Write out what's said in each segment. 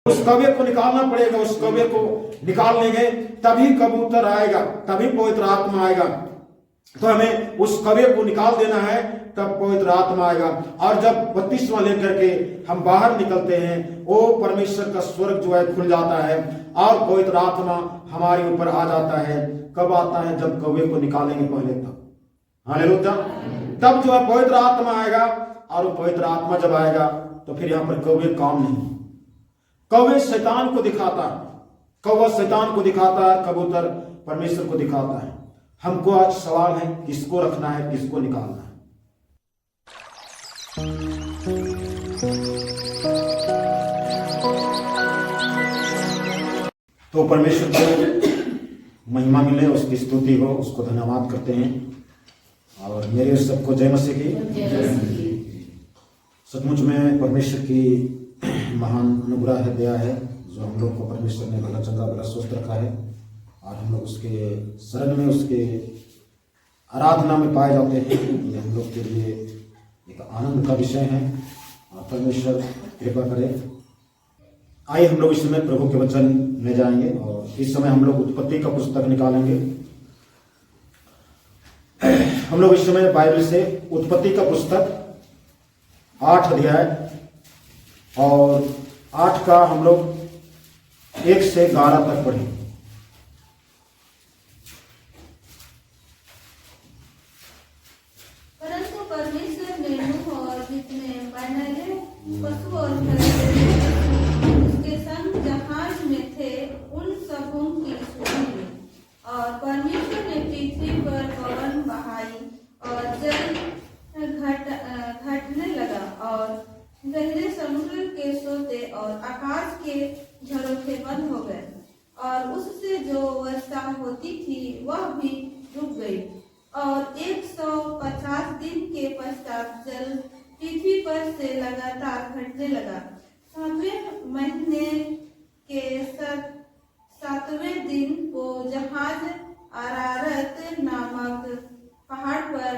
उस कौवे को निकालना पड़ेगा। उस कौवे को निकाल लेंगे तभी कबूतर आएगा, तभी पवित्र आत्मा आएगा। तो हमें उस कौवे को निकाल देना है, तब पवित्र आत्मा आएगा। और जब बपतिस्मा लेकर के हम बाहर निकलते हैं, वो परमेश्वर का स्वर्ग जो है खुल जाता है और पवित्र आत्मा हमारे ऊपर आ जाता है। कब आता है? जब कौवे को निकालेंगे पहले, तब। हालेलुया। तब जो है पवित्र आत्मा आएगा, और वो पवित्र आत्मा जब आएगा तो फिर यहाँ पर कौवे काम नहीं। कौवे शैतान को दिखाता है, कौवा शैतान को दिखाता है, कबूतर परमेश्वर को दिखाता है। हमको आज सवाल है, किसको रखना है, किसको निकालना है? तो परमेश्वर को महिमा मिले, उसकी स्तुति हो, उसको धन्यवाद करते हैं। और मेरे सबको जय मसीह की। सचमुच में परमेश्वर की महान अनुग्रह है, दया है, जो हम लोग को परमेश्वर ने भला चंगा भला स्वस्थ रखा है, और हम लोग उसके शरण में, उसके आराधना में पाए जाते हैं। ये हम लोग के लिए एक आनंद का विषय है, और परमेश्वर कृपा करे। आइए हम लोग इस समय प्रभु के वचन में जाएंगे, और इस समय हम लोग उत्पत्ति का पुस्तक निकालेंगे। हम लोग इस समय बाइबल से उत्पत्ति का पुस्तक 8 अध्याय और 8 का हम लोग 1 से 11 तक पढ़ेंगे। परंतु परमेश्वर ने नूह और जितने पैनले पशु और उसके संग जहाज में थे उन सबों की सुनी। और परमेश्वर ने पृथ्वी पर पवन बहाई और जल घटने लगा, और गहरे समुद्र के सोते और आकाश के झरोखे बंद हो गए, और उससे जो वर्षा होती थी वह भी रुक गई। और 150 दिन के पश्चात जल पृथ्वी पर से लगातार घटने लगा। 7वें महीने के 7वें दिन को जहाज अरारत नामक पहाड़ पर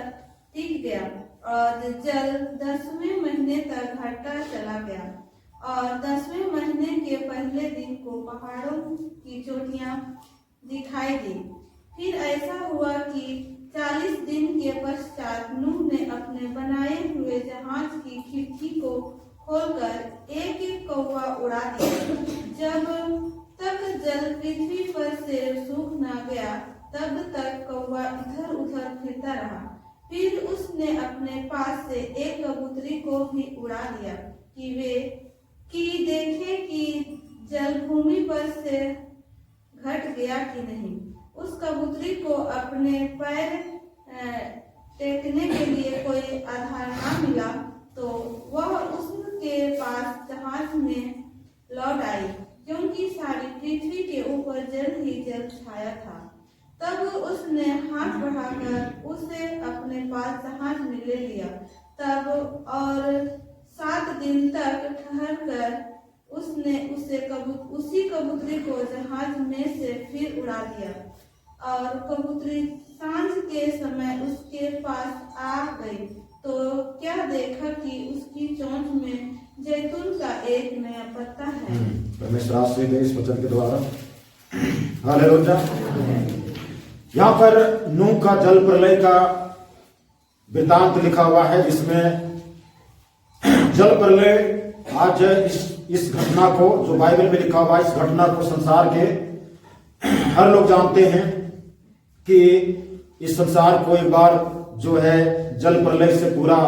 टिक गया, और जल 10वें महीने तक घटता चला गया। और 10वें महीने के पहले दिन को पहाड़ों की चोटियां दिखाई दी। फिर ऐसा हुआ कि 40 दिन के पश्चात नूह ने अपने बनाए हुए जहाज की खिड़की को खोलकर एक एक कौवा उड़ा दिया। जब तक जल पृथ्वी पर से सूख न गया, तब तक कौवा इधर उधर फिरता रहा। फिर उसने अपने पास से एक कबूतरी को भी उड़ा दिया कि देखे कि जल भूमि पर से घट गया कि नहीं। उस कबूतरी को अपने पैर टेकने के लिए कोई आधार न मिला, तो वह उसके पास जहाज में लौट आई, क्योंकि सारी पृथ्वी के ऊपर जल ही जल छाया था। तब उसने हाथ बढ़ाकर उसे अपने पास जहाज में ले लिया। तब और 7 दिन तक ठहर कर उसने उसी कबूतरी को जहाज में से फिर उड़ा दिया, और कबूतरी सांझ के समय उसके पास आ गई, तो क्या देखा कि उसकी चोंच में जैतून का एक नया पत्ता है। परमेश्वर आशीष दे इस वचन के द्वारा। हालेलुया। यहाँ पर नूह का जल प्रलय का वृतांत लिखा हुआ है, जिसमें जल प्रलय आज इस घटना को, जो बाइबल में लिखा हुआ है, इस घटना को संसार के हर लोग जानते हैं कि इस संसार को एक बार जो है जल प्रलय से पूरा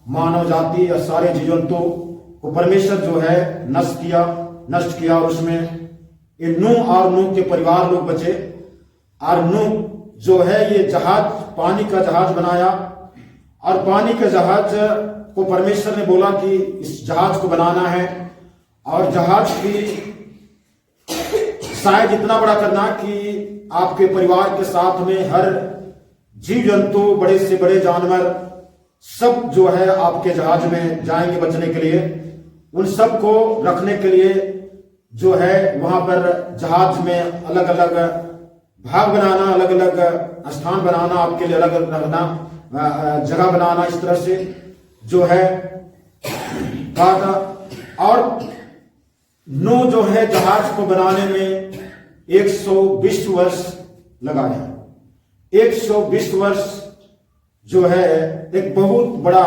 मानव जाति और सारे जीव जंतु को परमेश्वर जो है नष्ट किया, और उसमें ये नूह और नूह के परिवार लोग बचे। और नूह जो है ये जहाज, पानी का जहाज बनाया, और पानी के जहाज को परमेश्वर ने बोला कि इस जहाज को बनाना है, और जहाज की साइज इतना बड़ा करना कि आपके परिवार के साथ में हर जीव जंतु, बड़े से बड़े जानवर सब जो है आपके जहाज में जाएंगे बचने के लिए। उन सब को रखने के लिए जो है वहां पर जहाज में अलग अलग भाग बनाना, अलग अलग स्थान बनाना, आपके लिए अलग रखना, जगह बनाना, इस तरह से जो है कहा था। और नूह जो है जहाज को बनाने में 120 वर्ष लगाया। 120 वर्ष जो है एक बहुत बड़ा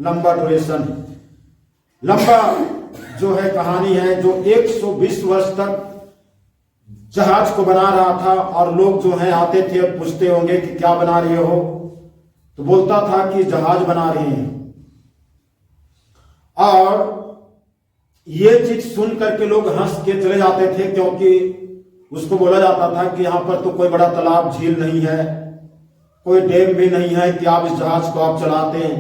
लंबा ड्यूरेशन, लंबा जो है कहानी है, जो 120 वर्ष तक जहाज को बना रहा था। और लोग जो है आते थे और पूछते होंगे कि क्या बना रहे हो, तो बोलता था कि जहाज बना रहे हैं। और ये चीज सुन करके लोग हंस के चले जाते थे, क्योंकि उसको बोला जाता था कि यहां पर तो कोई बड़ा तालाब झील नहीं है, कोई डैम भी नहीं है कि आप इस जहाज को आप चलाते हैं।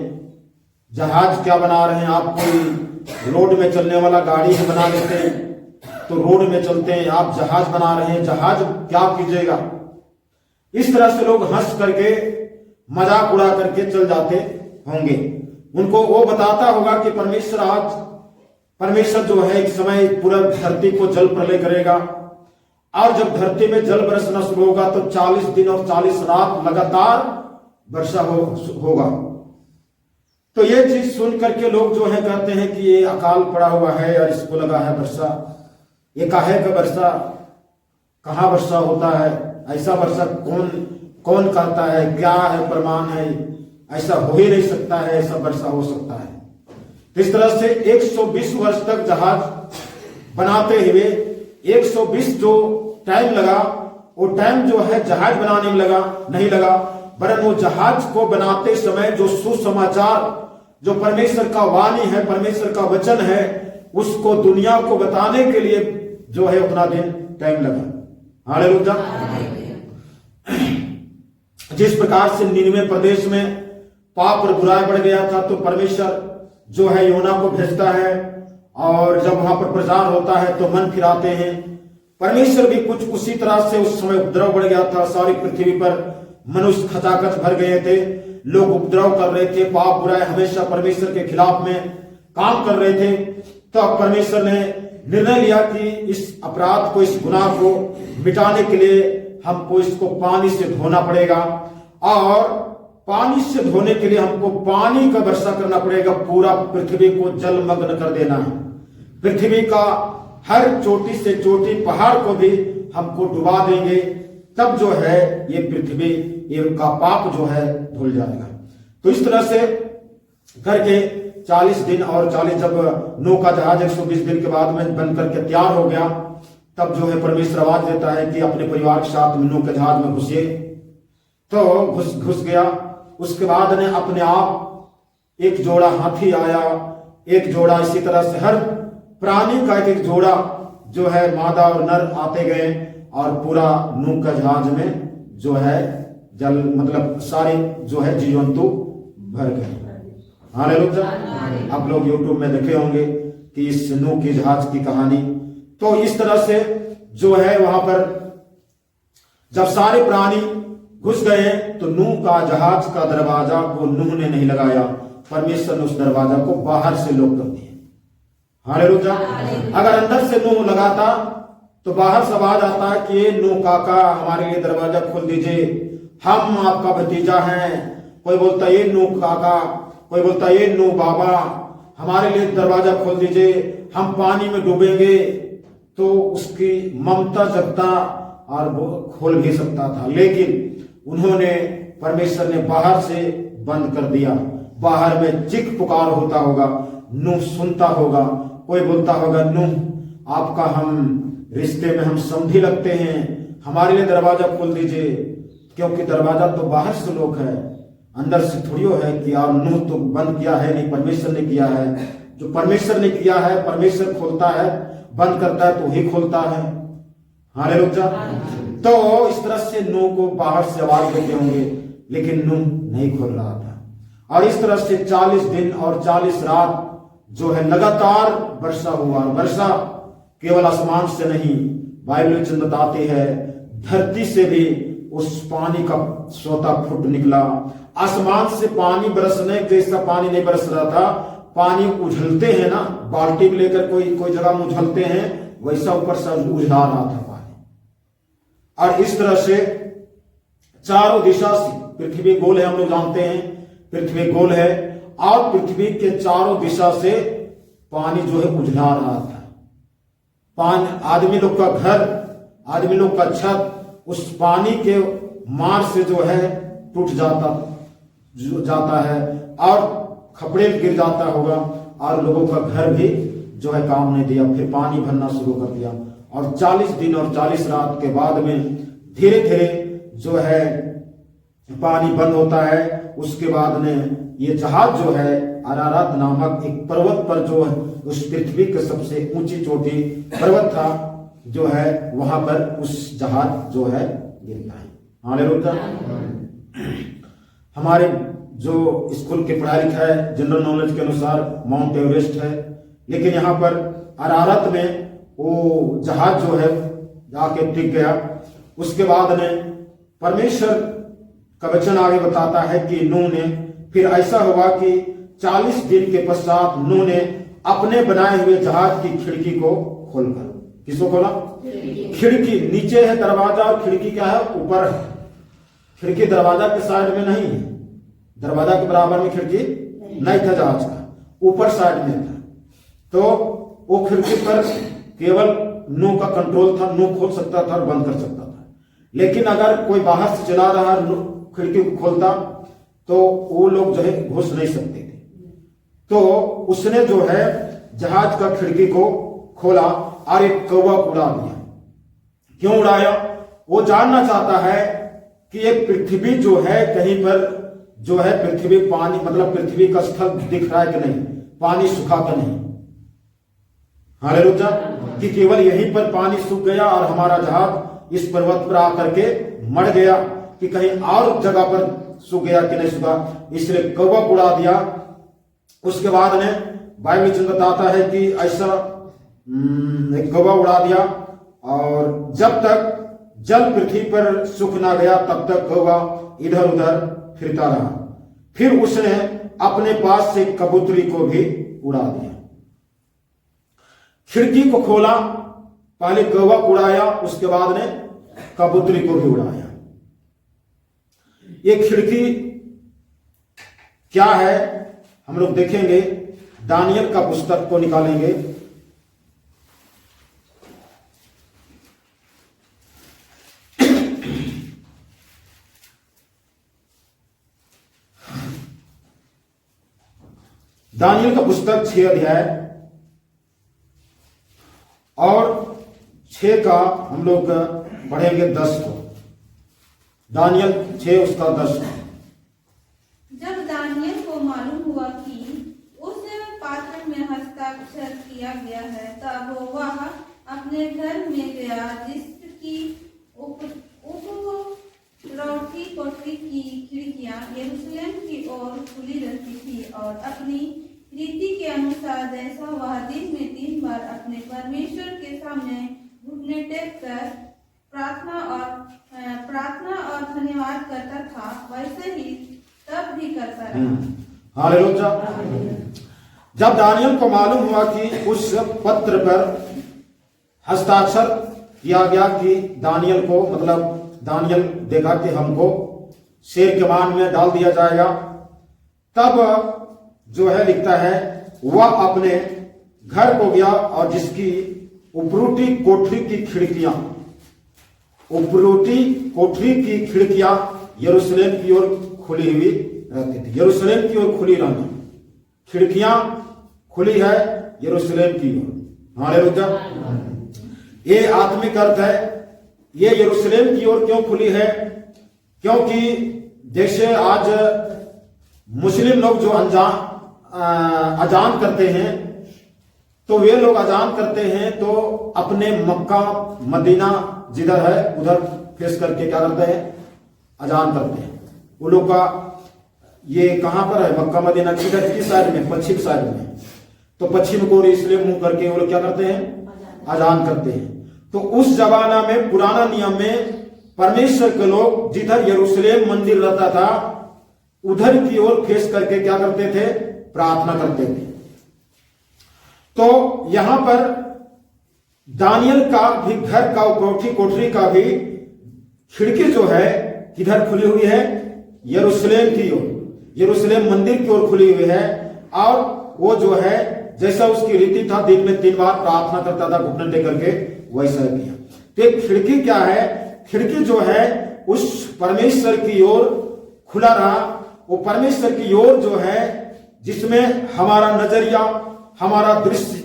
जहाज क्या बना रहे हैं आप, कोई रोड में चलने वाला गाड़ी ही बना लेते हैं तो रोड में चलते हैं, आप जहाज बना रहे हैं, जहाज क्या कीजिएगा। इस तरह से लोग हंस करके मजाक उड़ा करके चल जाते होंगे। उनको वो बताता होगा कि परमेश्वर जो है एक समय पूरा धरती को जल प्रलय करेगा, और जब धरती में जल बरसना शुरू होगा तो 40 दिन और 40 रात लगातार वर्षा होगा। तो ये चीज सुन करके लोग जो है कहते हैं कि ये अकाल पड़ा हुआ है और इसको लगा है वर्षा, ये काहे का वर्षा, कहाँ वर्षा होता है, ऐसा वर्षा कौन करता है, क्या है प्रमाण है, ऐसा हो ही नहीं सकता है, ऐसा वर्षा हो सकता है। तो इस तरह से 120 वर्ष तक जहाज बनाते हुए 120 जो टाइम लगा, वो टाइम जो है जहाज बनाने में नहीं लगा, वरन वो जहाज को बनाते समय जो सुसमाचार, जो परमेश्वर का वाणी है, परमेश्वर का वचन है, उसको दुनिया को बताने के लिए जो है उतना दिन टाइम लगा। हालेलुया। जिस प्रकार से निनवे प्रदेश में पाप और बुराई बढ़ गया था, तो परमेश्वर जो है योना को भेजता है, और जब वहां पर प्रचार होता है तो मन फिराते हैं। परमेश्वर भी कुछ उसी तरह से उस समय उपद्रव बढ़ गया था, सारी पृथ्वी पर मनुष्य खचाखच भर गए थे, लोग उपद्रव कर रहे थे, पाप बुराई हमेशा परमेश्वर के खिलाफ में काम कर रहे थे। तो परमेश्वर ने निर्णय लिया कि इस अपराध को, इस गुनाह को मिटाने के लिए हमको इसको पानी से धोना पड़ेगा, और पानी से धोने के लिए हमको पानी का वर्षा करना पड़ेगा, पूरा पृथ्वी को जलमग्न कर देना है। पृथ्वी का हर चोटी से चोटी पहाड़ को भी हमको डुबा देंगे, तब जो है ये पृथ्वी का पाप जो है धुल जाएगा। तो इस तरह से करके 40 दिन और 40 जब नूह का जहाज 120 दिन के बाद में बन करके तैयार हो गया, तब जो है परमेश्वर आवाज देता है कि अपने परिवार के साथ नूह के जहाज में घुसिए। तो घुस गया। उसके बाद ने अपने आप एक जोड़ा हाथी आया, एक जोड़ा, इसी तरह से हर प्राणी का एक जोड़ा जो है मादा और नर आते गए, और पूरा नूह का जहाज में जो है जल, मतलब सारे जो है जीव जंतु भर गए। हालेलुया। आप लोग यूट्यूब में देखे होंगे कि इस नूह की जहाज की कहानी। तो इस तरह से जो है वहां पर जब सारे प्राणी घुस गए, तो नूह का जहाज का दरवाजा को नूह ने नहीं लगाया, परमेश्वर ने उस दरवाजा को बाहर से लॉक कर दिया। हालेलुया। अगर अंदर से नूह लगाता तो बाहर से आवाज आता है कि ये नूह काका हमारे लिए दरवाजा खोल दीजिए, हम आपका भतीजा हैं। कोई बोलता ये नूह काका, कोई बोलता ये नूह बाबा, हमारे लिए दरवाजा खोल दीजिए, हम पानी में डूबेंगे। तो उसकी ममता जगता और वो खोल भी सकता था, लेकिन उन्होंने, परमेश्वर ने बाहर से बंद कर दिया। बाहर में चिक पुकार होता होगा, नूह सुनता होगा, कोई बोलता होगा नूह आपका हम रिश्ते में हम समझी लगते हैं, हमारे लिए दरवाजा खोल दीजिए। क्योंकि दरवाजा तो बाहर से लोग है, अंदर से थोड़ी है कि आप नूह तो बंद किया है नहीं, परमेश्वर ने किया है। जो परमेश्वर ने किया है, परमेश्वर खोलता है, बंद करता है तो ही खोलता है। हालेलुया। तो इस तरह से नूह को बाहर से आवाज देते होंगे, लेकिन नूह नहीं खोल रहा था। और इस तरह से 40 दिन और 40 रात जो है लगातार वर्षा हुआ। वर्षा केवल आसमान से नहीं, बाइबल वचन बताते हैं धरती से भी उस पानी का सोता फुट निकला। आसमान से पानी बरसने जैसा पानी नहीं बरस रहा था, पानी उझलते हैं ना, बाल्टी में लेकर कोई जगह में उझलते हैं, वैसा ऊपर से उझला रहा था पानी। और इस तरह से चारों दिशा से, पृथ्वी गोल है, हम लोग जानते हैं पृथ्वी गोल है, और पृथ्वी के चारों दिशा से पानी जो है उझला रहा था। आदमी लोग का घर, आदमी लोग का छत उस पानी के मार से जो है टूट जाता है और खपड़े गिर जाता होगा और लोगों का घर भी जो है काम नहीं दिया। फिर पानी भरना शुरू कर दिया और 40 दिन और 40 रात के बाद में धीरे धीरे जो है पानी बंद होता है। उसके बाद में ये जहाज जो है अरारात नामक एक पर्वत पर जो है उस पृथ्वी के सबसे ऊंची चोटी पर्वत था जो है वहां पर उस जहाज जो है गिरता है। हालेलुया। हमारे जो स्कूल की पढ़ाई लिखाई जनरल नॉलेज के अनुसार माउंट एवरेस्ट है, लेकिन यहाँ पर अरारत में वो जहाज जो है जाके टिक गया। उसके बाद ने परमेश्वर का वचन आगे बताता है कि नूह ने, फिर ऐसा हुआ कि 40 दिन के पश्चात नूह ने अपने बनाए हुए जहाज की खिड़की को खोलकर, किसको खोला? खिड़की। नीचे है दरवाजा और खिड़की क्या है? ऊपर है। खिड़की दरवाजा के साइड में नहीं है, दरवाजा के बराबर में खिड़की नहीं था जहाज का, ऊपर साइड में था। तो वो खिड़की पर केवल नूह का कंट्रोल था, नूह खोल सकता था और बंद कर सकता था। लेकिन अगर कोई बाहर से चला रहा खिड़की को खोलता तो वो लोग जो है घुस नहीं सकते थे। तो उसने जो है जहाज का खिड़की को खोला और एक कौवा उड़ा दिया। क्यों उड़ाया? वो जानना चाहता है कि एक पृथ्वी जो है कहीं पर जो है पृथ्वी पानी, मतलब पृथ्वी का स्थल दिख रहा है कि नहीं, पानी सूखा कि नहीं। हालेलुया। कि केवल यहीं पर पानी सूख गया और हमारा जहाज इस पर्वत पर आकर के मर गया, कि कहीं और जगह पर सूख गया कि नहीं सूखा। इसलिए कौवा उड़ा दिया। उसके बाद ने बाइबल बताता है कि ऐसा एक कौवा उड़ा दिया और जब तक जल पृथ्वी पर सूख ना गया तब तक कौवा इधर उधर फिरता रहा। फिर उसने अपने पास से कबूतरी को भी उड़ा दिया। खिड़की को खोला, पहले कौवा उड़ाया, उसके बाद ने कबूतरी को भी उड़ाया। ये खिड़की क्या है हम लोग देखेंगे। दानियल का पुस्तक को निकालेंगे। दानियल का पुस्तक 6 अध्याय और 6 का हम लोग पढ़ेंगे 10 को। दानियल 6 उसका 10। जब दानियल को मालूम हुआ कि उस पात्र में हस्ताक्षर किया गया है, तब वह अपने घर में गया जिसकी उपरौठी कोठरी की खिड़कियां यरूशलेम की ओर खुली रहती थी और अपनी रीति के अनुसार जैसा वह दिन में 3 बार अपने परमेश्वर के सामने घुटने टेक कर प्रार्थना और धन्यवाद करता था, वैसे ही तब भी करता रहा। हालेलुया। जब दानियल को मालूम हुआ कि उस पत्र पर हस्ताक्षर किया गया कि दानियल को, मतलब दानियल देखा कि हमको शेर के मान में डाल दिया जाएगा, तब जो है लिखता है वह अपने घर को गया और जिसकी उपरूटी कोठरी की खिड़कियां, उपरूटी कोठरी की खिड़कियां यरूशलेम की ओर खुली हुई रहती थी। यरूशलेम की ओर खुली रहना, खिड़कियां खुली है यरूशलेम की ओर। हालेलुया। ये आत्मिक अर्थ है। ये यरूशलेम की ओर क्यों खुली है? क्योंकि जैसे आज मुस्लिम लोग जो अजान करते हैं, तो वे लोग अजान करते हैं तो अपने मक्का मदीना जिधर है उधर फेस करके क्या करते हैं? अजान करते हैं। वो लोग का ये कहां पर है? मक्का मदीना किधर की साइड में? पश्चिम साइड में। तो पश्चिम को इसलिए मुंह करके वो लोग क्या करते हैं? अजान करते हैं। तो उस जमाना में पुराना नियम में परमेश्वर के लोग जिधर यरूशलेम मंदिर रहता था उधर की ओर फेस करके क्या करते थे? प्रार्थना करते थे। तो यहां पर दानियल का भी घर का कोठरी का भी खिड़की जो है किधर खुली हुई है? यरूशलेम की ओर, यरूशलेम मंदिर की ओर खुली हुई है। और वो जो है जैसा उसकी रीति था, दिन में 3 बार प्रार्थना करता था घुटने टेक करके, वैसा किया। तो एक खिड़की क्या है? खिड़की जो है उस परमेश्वर की ओर खुला रहा। वो परमेश्वर की ओर जो है जिसमें हमारा नजरिया, हमारा दृष्टि,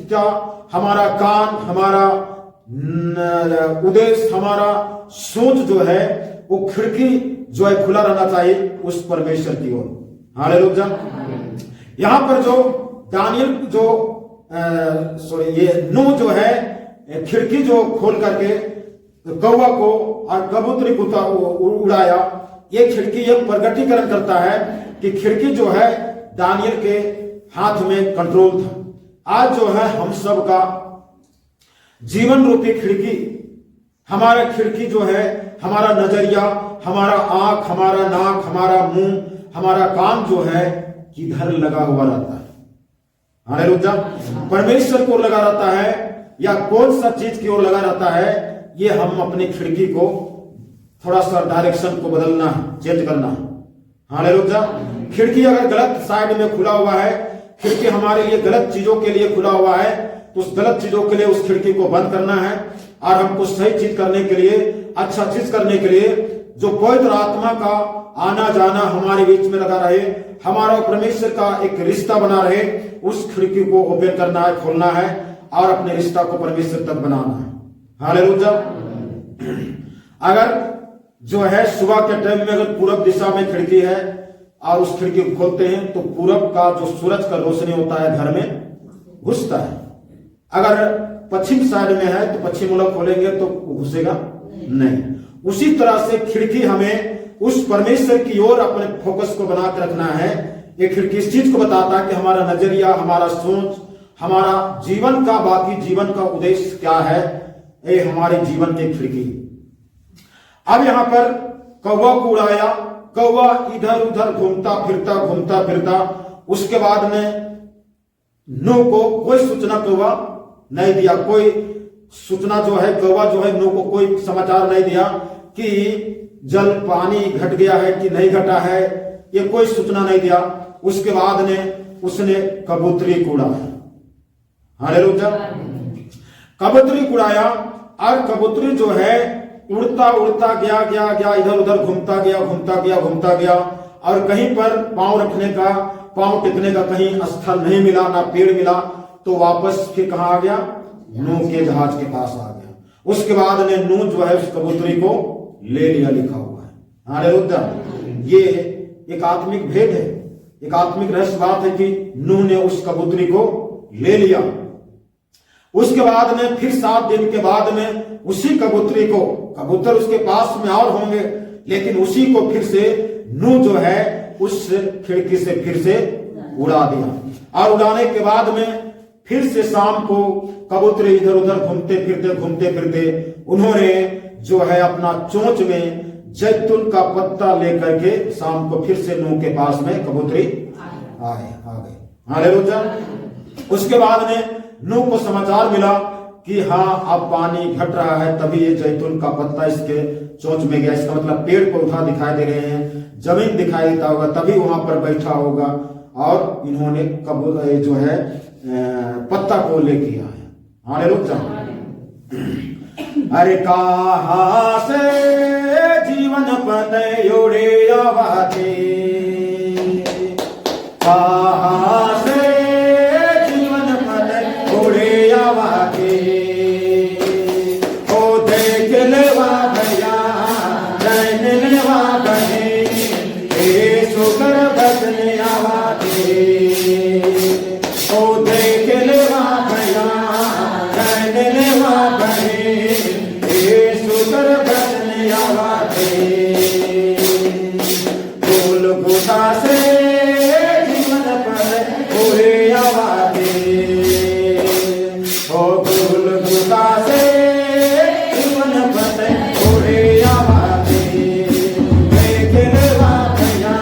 हमारा कान, हमारा उद्देश्य, हमारा सोच जो है वो खिड़की जो है खुला रहना चाहिए उस परमेश्वर की ओर। हालेलुया। यहां पर जो दानियल जो ये नूह जो है खिड़की जो खोल करके कौवा को और कबूतरी को उड़ाया, ये खिड़की ये प्रगटीकरण करता है कि खिड़की जो है दानियल के हाथ में कंट्रोल था। आज जो है हम सब का जीवन रूपी खिड़की, हमारा खिड़की जो है, हमारा नजरिया, हमारा आंख, हमारा नाक, हमारा मुंह, हमारा कान जो है किधर लगा हुआ रहता है? हालेलुया। परमेश्वर को लगा रहता है या कौन सा चीज की ओर लगा रहता है? ये हम अपनी खिड़की को थोड़ा सा डायरेक्शन को बदलना है, चेंज करना है। हालेलुया। खिड़की अगर गलत साइड में खुला हुआ है, खिड़की हमारे लिए गलत चीजों के लिए खुला हुआ है, तो उस गलत चीजों के लिए उस खिड़की को बंद करना है और हमको सही चीज करने के लिए, अच्छा चीज करने के लिए, जो पवित्र आत्मा का आना जाना हमारे बीच में लगा रहे, हमारा परमेश्वर का एक रिश्ता बना रहे, उस खिड़की को ओपन करना है, खोलना है और अपने रिश्ता को परमेश्वर तक बनाना है। हालेलुया। अगर जो है सुबह के टाइम में अगर पूरब दिशा में खिड़की है और उस खिड़की को खोलते हैं तो पूरब का जो सूरज का रोशनी होता है घर में घुसता है। अगर पश्चिम साइड में है तो पश्चिम मुलक खोलेंगे तो घुसेगा नहीं। उसी तरह से खिड़की हमें उस परमेश्वर की ओर अपने फोकस को बना के रखना है। ये खिड़की इस चीज को बताता है कि हमारा नजरिया, हमारा सोच, हमारा जीवन का, बाकी जीवन का उद्देश्य क्या है, ये हमारे जीवन की खिड़की। अब यहां पर कौवा को उड़ाया, कौवा इधर उधर घूमता फिरता, उसके बाद में नूह को कोई सूचना कौवा नहीं दिया, कोई सूचना जो है कौवा जो है नूह को कोई समाचार नहीं दिया कि जल पानी घट गया है कि नहीं घटा है, ये कोई सूचना नहीं दिया। उसके बाद में उसने कबूतरी को उड़ाया। हालेलुया। कबूतरी को उड़ाया और कबूतरी जो है उड़ता उड़ता गया, इधर उधर घूमता गया और कहीं पर पांव रखने का, पांव टिकने का कहीं स्थल नहीं मिला, ना पेड़ मिला, तो वापस फिर कहां आ गया? नूह के जहाज के पास आ गया। उसके बाद ने नूह जो है उस कबूतरी को ले लिया, लिखा हुआ है। हालेलुया। ये एक आत्मिक भेद है, एक आत्मिक रहस्य बात है कि नूह ने उस कबूतरी को ले लिया। उसके बाद में फिर 7 दिन के बाद में उसी कबूतरी को, कबूतर उसके पास में और होंगे, लेकिन उसी को फिर से नूह जो है उस खिड़की से फिर से उड़ा दिया। और उड़ाने के बाद में फिर से शाम को कबूतरी इधर उधर घूमते फिरते उन्होंने जो है अपना चोंच में जैतून का पत्ता लेकर के शाम को फिर से नूह के पास में कबूतरी आ गए। हालेलुया। उसके बाद में नूह को समाचार मिला कि हाँ अब पानी घट रहा है, तभी ये जैतून का पत्ता इसके चोंच में गया। इसका मतलब पेड़ पौधा दिखाई दे रहे हैं, जमीन दिखाई देता होगा, तभी वहां पर बैठा होगा और इन्होंने जो है पत्ता को लेके आया। हालेलुया। अरे कहाँ से जीवन पते उड़े आवाते, कहाँ से जीवन पते उड़े आवाते, ओ देख लेवा भैया जैन लेवा बने, ए सुकर बदने आवाते, ओ देख लेवा भैया जैन लेवा बने, सुकर बदने आवाते, गोलगोथा से जीवन पर उड़े आवाते, ओ गोलगोथा से जीवन पर उड़े आवाते, देख लेवा भैया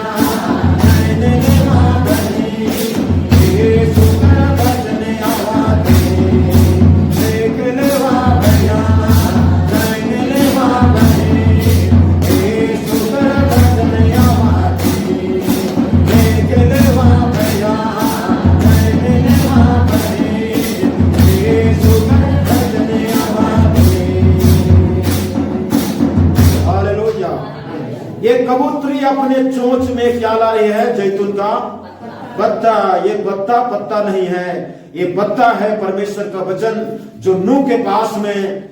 नैन लेवा बनी, ये सुकर बदने आवाते, देख लेवा भैया कबूतरी अपने चोंच में क्या ला रही है? जैतून का पत्ता। ये पत्ता नहीं है, ये पत्ता है परमेश्वर का वचन जो नूह के पास में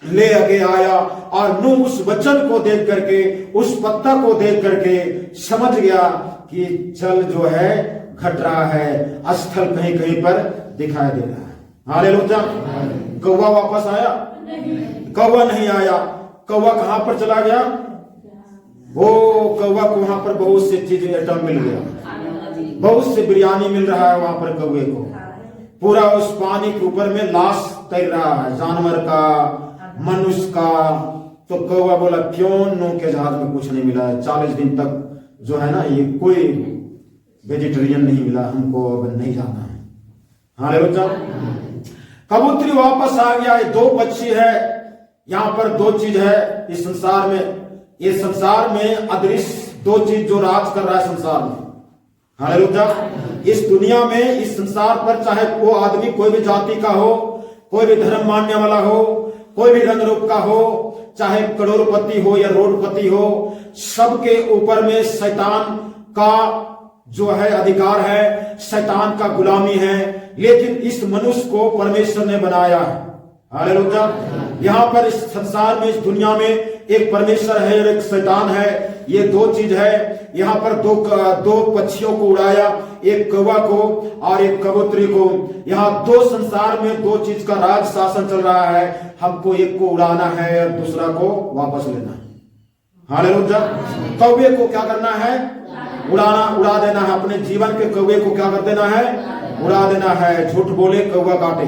ले आगे आया। और नूह उस वचन को देख करके, उस पत्ता को देख करके समझ गया कि जल जो है घट रहा है, स्थल कहीं कहीं पर दिखाई दे रहा है। हालेलुया। कौवा वापस आया? कौवा नहीं आया। कौवा कहां पर चला गया? वो कौवा को वहां पर बहुत से चीज आइटम मिल गया, बहुत से बिरयानी मिल रहा है वहां पर कौवे को। पूरा उस पानी के ऊपर में लाश तैर रहा है, जानवर का, मनुष्य का। तो कौवा बोला क्यों नूह के जहाज में कुछ नहीं मिला है? 40 दिन तक जो है ना ये कोई वेजिटेरियन नहीं मिला, हमको अब नहीं जाना है। हालेलुया। कबूतरी वापस आ गया। ये 2 पक्षी है, यहां पर 2 चीज है इस संसार में। ये संसार में अदृश्य 2 चीज जो राज कर रहा है संसार में। हालेलुया। इस दुनिया में, इस संसार पर, चाहे वो आदमी कोई भी जाति का हो, कोई भी धर्म मानने वाला हो, कोई भी रंग रूप का हो, चाहे करोड़पति हो या रोडपति हो, सबके ऊपर में शैतान का जो है अधिकार है, शैतान का गुलामी है। लेकिन इस मनुष्य को परमेश्वर ने बनाया है। हालेलुया। यहाँ पर इस संसार में, इस दुनिया में एक परमेश्वर है और एक शैतान है। ये 2 चीज है। यहाँ पर 2 पक्षियों को उड़ाया, एक कौवा को और एक कबूतरी को। यहाँ 2 संसार में 2 चीज का राज शासन चल रहा है। हमको एक को उड़ाना है और दूसरा को वापस लेना है। हालेलुया। कौवे को क्या करना है? उड़ा देना है। अपने जीवन के कौवे को क्या कर देना है? उड़ा देना है। झूठ बोले कौवा काटे,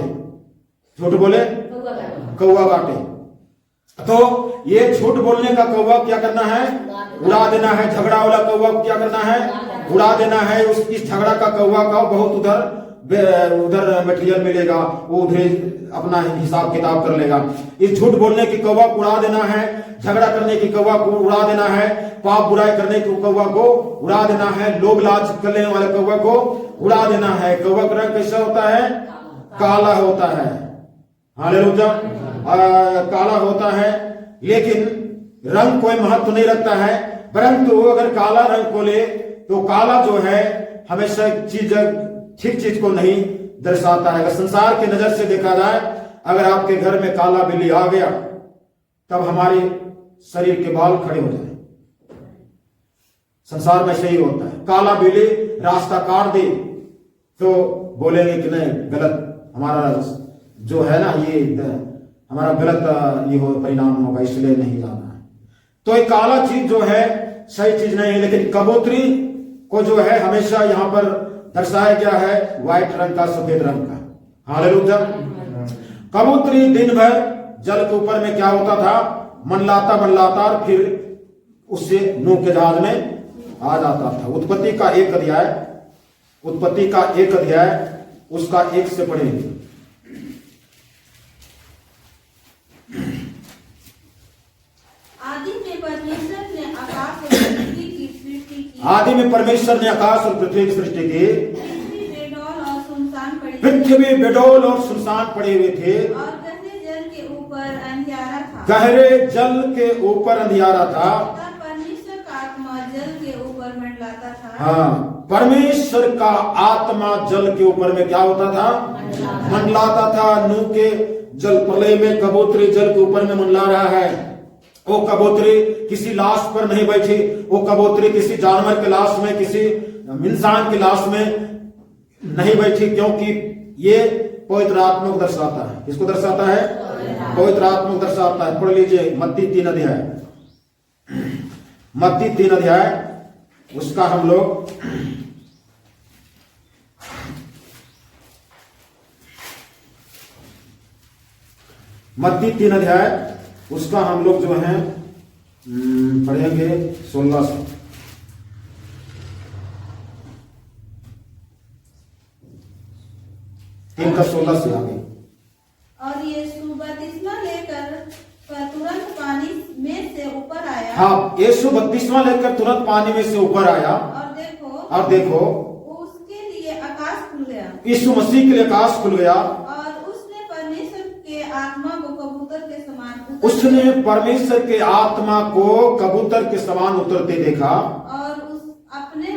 झूठ बोले कौवा काटे। तो ये झूठ बोलने का कौवा क्या करना है? उड़ा देना है। झगड़ा वाला कौवा को क्या करना है? उड़ा देना है। इस झगड़ा का कौवा का बहुत उधर मटेरियल मिलेगा, वो उधर अपना हिसाब किताब कर लेगा। इस झूठ बोलने की कौवा को उड़ा देना है, झगड़ा करने की कौवा को उड़ा देना है, पाप बुराई करने की कौवा को उड़ा देना है, लोभ लालच करने वाले कौवा को उड़ा देना है। कौवा का रंग कैसा होता है? काला होता है। हालेलुया। काला होता है, लेकिन रंग कोई महत्व नहीं रखता है। परंतु अगर काला रंग को ले तो काला जो है हमेशा ठीक चीज को नहीं दर्शाता है। अगर संसार की नजर से देखा जाए, अगर आपके घर में काला बिल्ली आ गया तब हमारे शरीर के बाल खड़े हो जाए। संसार में सही होता है। काला बिल्ली रास्ता काट दे तो बोलेंगे कि नहीं, गलत, हमारा जो है ना ये हमारा गलत ये हो परिणाम होगा, इसलिए नहीं जाना है। तो एक काला चीज जो है सही चीज नहीं है। लेकिन कबूतरी को जो है हमेशा यहाँ पर दर्शाया गया है व्हाइट रंग का, सफेद रंग का। हालेलुया। कबूतरी दिन भर जल के ऊपर में क्या होता था? मंडलाता और फिर उससे नूह के जहाज में आ जाता था। उत्पत्ति का 1 अध्याय उसका 1 से पढ़ेंगे। आदि में परमेश्वर ने आकाश और पृथ्वी की सृष्टि की। आदि में परमेश्वर ने आकाश और पृथ्वी की सृष्टि की। पृथ्वी बेडौल और सुनसान पड़े हुए थे और गहरे जल के ऊपर अंधियारा था। गहरे जल के ऊपर अंधियारा था। परमेश्वर का आत्मा जल के ऊपर मंडलाता था। हाँ, परमेश्वर का आत्मा जल के ऊपर में क्या होता था? मंडलाता था। नूह के जल प्रलय में कबूतरी जल के ऊपर में मंडला रहा है। वो कबूतरी किसी लाश पर नहीं बैठी, वो कबूतरी किसी जानवर के लाश में, किसी इंसान की लाश में नहीं बैठी, क्योंकि ये पवित्र आत्मा को दर्शाता है। किसको दर्शाता है? पवित्र आत्मा को दर्शाता है। पढ़ लीजिए मत्ती 3 अध्याय, मत्ती 3 अध्याय उसका हम लोग मत्ती 3 अध्याय उसका हम लोग जो है पढ़ेंगे 16 से। 3 का 16 से आगे। और यीशु बपतिस्मा लेकर तुरंत पानी में से ऊपर आया। हाँ, यीशु बपतिस्मा लेकर तुरंत पानी में से ऊपर आया। और देखो उसके लिए आकाश खुल गया। यीशु मसीह के लिए आकाश खुल गया और उसने परमेश्वर के आत्मा को कबूतर के समान उसने परमेश्वर के आत्मा को कबूतर के समान उतरते देखा और उस अपने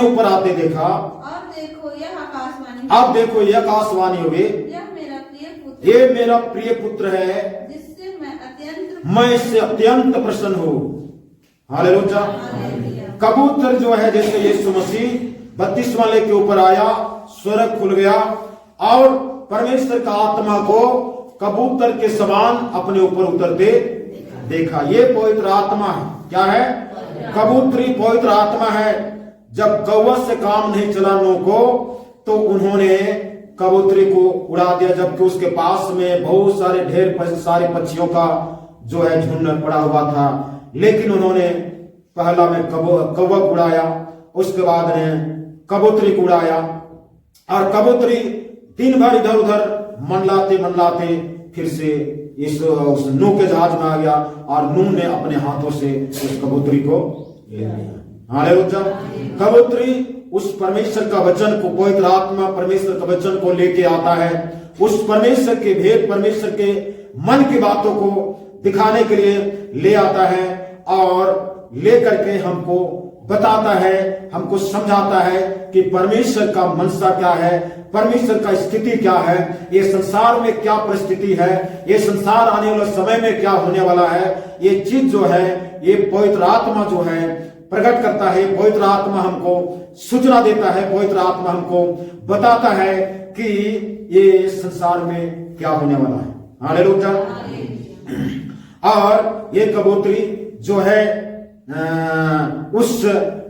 ऊपर आते देखा और देखो यह आकाशवाणी अब देखो यह आकाशवाणी हुई, यह मेरा प्रिय पुत्र ये मेरा प्रिय पुत्र है, जिससे मैं इससे अत्यंत प्रसन्न हूँ। हालेलुया। कबूतर जो है जैसे यीशु मसीह 32 वाले के ऊपर आया, स्वर्ग खुल गया और परमेश्वर का आत्मा को कबूतर के समान अपने ऊपर उतरते देखा। ये पवित्र आत्मा है। क्या है? कबूतरी पवित्र आत्मा है। जब कौवा से काम नहीं चला नूह को, तो उन्होंने कबूतरी को उड़ा दिया, जबकि उसके पास में बहुत सारे ढेर सारे पक्षियों का जो है झुंड पड़ा हुआ था। लेकिन उन्होंने पहला में कौवा उड़ाया, उसके बाद ने कबूतरी को उड़ाया और कबूतरी दिन भर इधर उधर मंडलाते मंडलाते फिर से इस नूह के जहाज में आ गया और नूह ने अपने हाथों से उस कबूतरी को ले लिया। हालेलुया। कबूतरी उस परमेश्वर का वचन को, पवित्र आत्मा परमेश्वर का वचन को लेके आता है, उस परमेश्वर के भेद, परमेश्वर के मन की बातों को दिखाने के लिए ले आता है और लेकर के हमको बताता है, हमको समझाता है कि परमेश्वर का मनसा क्या है, परमेश्वर का स्थिति क्या है, ये संसार में क्या परिस्थिति है, ये संसार आने वाले समय में क्या होने वाला है। ये चीज जो है ये पवित्र आत्मा जो है प्रकट करता है। पवित्र आत्मा हमको सूचना देता है, पवित्र आत्मा हमको बताता है कि ये संसार में क्या होने वाला है। हालेलुया। और ये कबूतरी जो है उस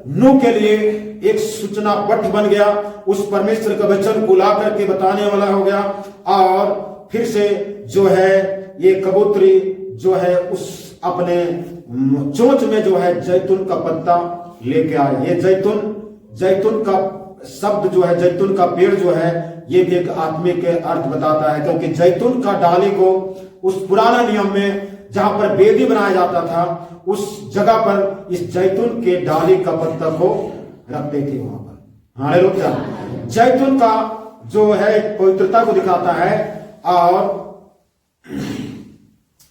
नूह के लिए एक सूचना पट बन गया, उस परमेश्वर का वचन को ला करके बताने वाला हो गया। और फिर से जो है ये कबूतरी जो है उस अपने चोंच में जो है जैतून का पत्ता लेके आए। ये जैतून का शब्द जो है, जैतून का पेड़ जो है, ये भी एक आत्मिक अर्थ बताता है, क्योंकि जैतून का डाली को उस पुराना नियम में जहां पर वेदी बनाया जाता था, उस जगह पर इस जैतून के डाली का पत्ता को रखते थे वहां पर। हालेलुया। जैतून का जो है पवित्रता को दिखाता है और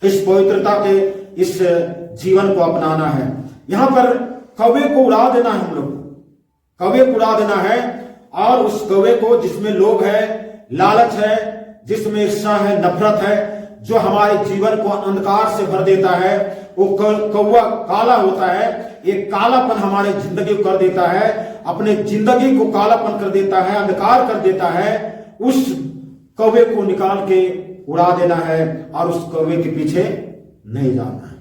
इस पवित्रता के इस जीवन को अपनाना है। यहां पर कौवे को उड़ा देना है, हम लोग कौवे को उड़ा देना है। और उस कौवे को जिसमें लोभ है, लालच है, जिसमें ईर्ष्या है, नफरत है, जो हमारे जीवन को अंधकार से भर देता है, वो कौवा काला होता है। ये कालापन हमारे जिंदगी को कर देता है, अपने जिंदगी को कालापन कर देता है, अंधकार कर देता है। उस कौवे को निकाल के उड़ा देना है और उस कौवे के पीछे नहीं जाना है।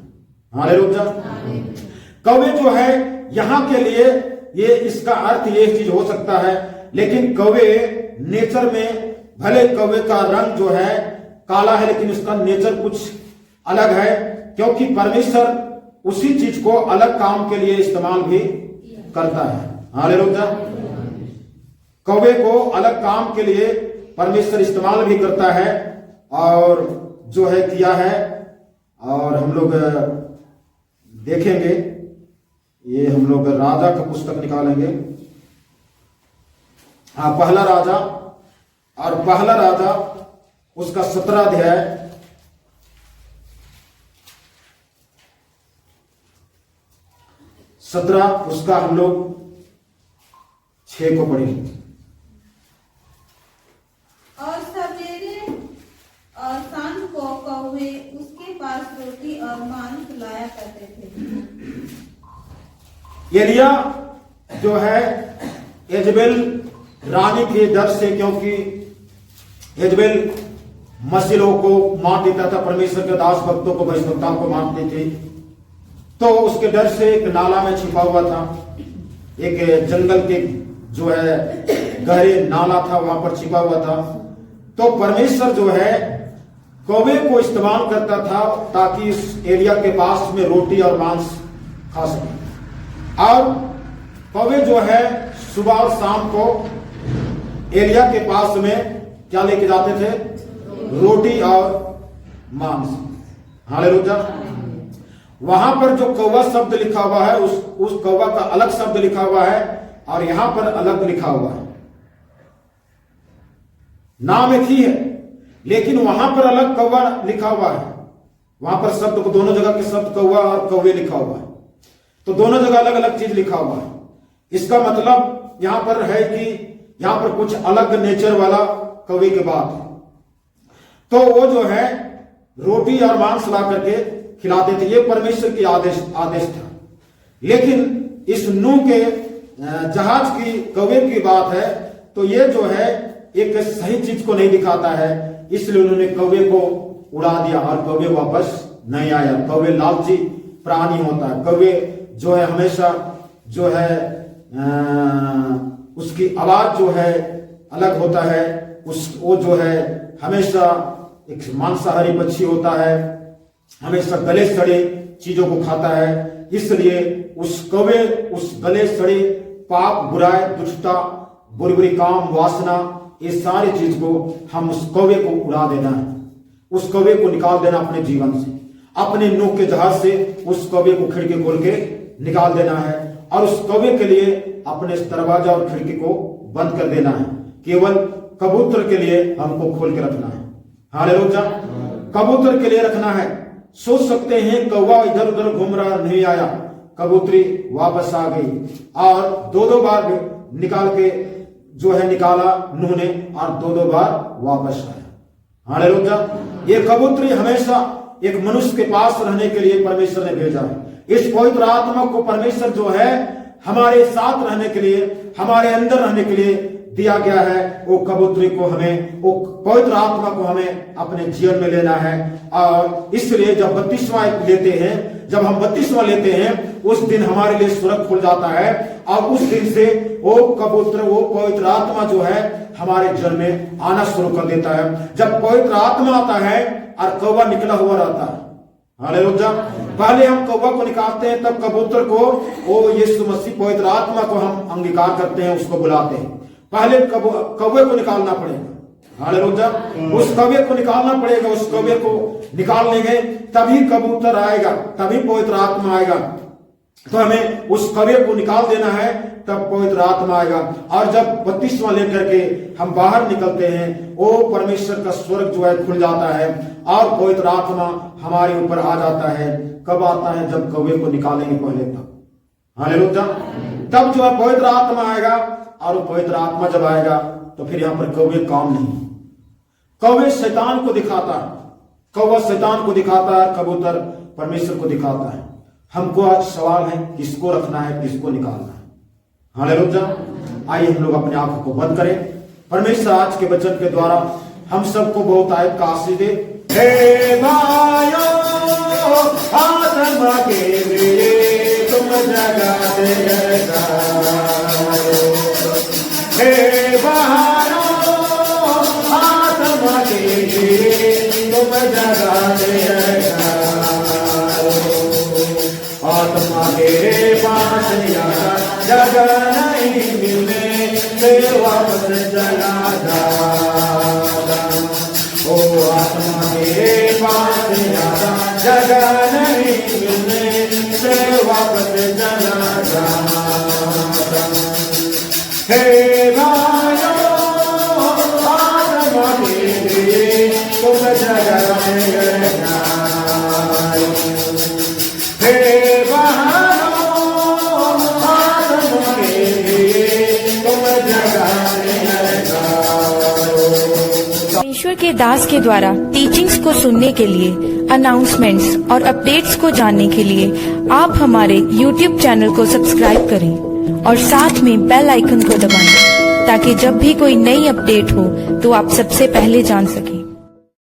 हालेलुया। कौवे जो है यहाँ के लिए ये इसका अर्थ ये चीज हो सकता है, लेकिन कौवे नेचर में भले कौवे का रंग जो है काला है, लेकिन उसका नेचर कुछ अलग है, क्योंकि परमेश्वर उसी चीज को अलग काम के लिए इस्तेमाल भी करता है। हालेलुया। कौवे को अलग काम के लिए परमेश्वर इस्तेमाल भी करता है और जो है किया है। और हम लोग देखेंगे, ये हम लोग राजा का पुस्तक निकालेंगे। पहला राजा, और पहला राजा उसका 17 अध्याय 17 उसका हम लोग 6 को पढ़ेंगे। और सवेरे और शाम को कौवे उसके पास रोटी और मांस लाया करते थे। एलिया जो है यजबेल रानी के डर से, क्योंकि यजबेल मसीह लोगों को मार देता था, परमेश्वर के दास भक्तों को, वैष्णवताओं को मारते थे, तो उसके डर से एक नाला में छिपा हुआ था, एक जंगल के जो है गहरे नाला था, वहां पर छिपा हुआ था। तो परमेश्वर जो है कौवे को इस्तेमाल करता था ताकि इस एलिया के पास में रोटी और मांस खा सके। और कौवे जो है सुबह और शाम को एलिया के पास में क्या लेके जाते थे? रोटी और मांस। हालेलुया। वहां पर जो कौवा शब्द लिखा हुआ है, उस कौवा का अलग शब्द लिखा हुआ है और यहां पर अलग लिखा हुआ है। नाम एक ही है, लेकिन वहां पर अलग कौवा लिखा हुआ है वहां पर शब्द को दोनों जगह के शब्द कौवा और कौवे लिखा हुआ है, तो दोनों जगह अलग अलग चीज लिखा हुआ है। इसका मतलब यहां पर है कि यहां पर कुछ अलग नेचर वाला कौवे की बात है। तो वो जो है रोटी और मांस ला करके खिलाते थे, ये परमेश्वर की आदेश था। लेकिन इस नूह के जहाज की कौवे की बात है, तो ये जो है एक सही चीज को नहीं दिखाता है, इसलिए उन्होंने कौवे को उड़ा दिया और कौवे वापस नहीं आया। कौवे लालची प्राणी होता है, कौवे जो है हमेशा जो है उसकी आवाज जो है अलग होता है, वो जो है हमेशा एक मांसाहारी पक्षी होता है, हमेशा गले सड़े चीजों को खाता है। इसलिए उस कौवे उस गले सड़े पाप, बुराई, दुष्टता, बुरी बुरी काम, वासना, ये सारी चीज को हम उस कौवे को उड़ा देना है, उस कौवे को निकाल देना अपने जीवन से, अपने नूह के जहाज से उस कौवे को खिड़की खोल के निकाल देना है और उस कौवे के लिए अपने दरवाजा और खिड़की को बंद कर देना है। केवल कबूतर के लिए हमको खोल के रखना है। हालेलुया, कबूतर के लिए रखना है। सोच सकते हैं कौवा इधर उधर घूम रहा नहीं आया, कबूतरी वापस आ गई और दो बार निकाल के जो है निकाला नूह ने और दो बार वापस आया। हालेलुया, ये कबूतरी हमेशा एक मनुष्य के पास रहने के लिए परमेश्वर ने भेजा है। इस पवित्र आत्मा को परमेश्वर जो है हमारे साथ रहने के लिए, हमारे अंदर रहने के लिए दिया गया है। वो कबूतरी को हमें, वो पवित्र आत्मा को हमें अपने जीवन में लेना है। और इसलिए जब बपतिस्मा लेते हैं, जब हम बपतिस्मा लेते हैं, उस दिन हमारे लिए स्वर्ग खुल जाता है और उस दिन से वो कबूतर, वो पवित्र आत्मा जो है हमारे जीवन में आना शुरू कर देता है। जब पवित्र आत्मा आता है और कौवा निकला हुआ रहता है, हालेलुया, पहले हम कौवा को निकालते हैं, तब कबूतर को, वो यीशु मसीह पवित्र आत्मा को हम अंगीकार करते हैं, उसको बुलाते हैं। पहले कौवे को निकालना पड़ेगा। हालेलुया, उस कौवे को निकालना पड़ेगा। उस कौवे को निकाल लेंगे तभी कबूतर आएगा, तभी पवित्र आत्मा आएगा। तो हमें उस कौवे को निकाल देना है, तब पवित्र आत्मा आएगा। और जब बपतिस्मा लेकर के हम बाहर निकलते हैं, वो परमेश्वर का स्वर्ग जो है खुल जाता है और पवित्र आत्मा हमारे ऊपर आ जाता है। कब आता है? जब कौवे को निकालेंगे पहले तब। हालेलुया, तब जो है पवित्र आत्मा आएगा और पवित्र आत्मा जब आएगा तो फिर यहां पर कौवे काम नहीं। कौवे शैतान को दिखाता है, कौवा शैतान को दिखाता है, कबूतर परमेश्वर को दिखाता है। हमको आज सवाल है, किसको रखना है, किसको निकालना है? हालेलुया, आइए हम लोग अपने आंखों को बंद करें। परमेश्वर आज के वचन के द्वारा हम सबको बहुत आयत का आशीष दे। हे भाइयों, आत्मा के लिए तुम जगाते हे भाइयों, आत्मा के लिए तुम जगाते आत्मा के पास जगह नहीं मिलने से वापस चला जा। ओ आत्मा के पास जगह नहीं मिलने से वापस चला जा। हे भाइयों, आत्मा के लिए तुम जगह परमेश्वर के दास के द्वारा टीचिंग्स को सुनने के लिए, अनाउंसमेंट्स और अपडेट्स को जानने के लिए आप हमारे YouTube चैनल को सब्सक्राइब करें और साथ में बेल आइकन को दबाएं, ताकि जब भी कोई नई अपडेट हो तो आप सबसे पहले जान सकें।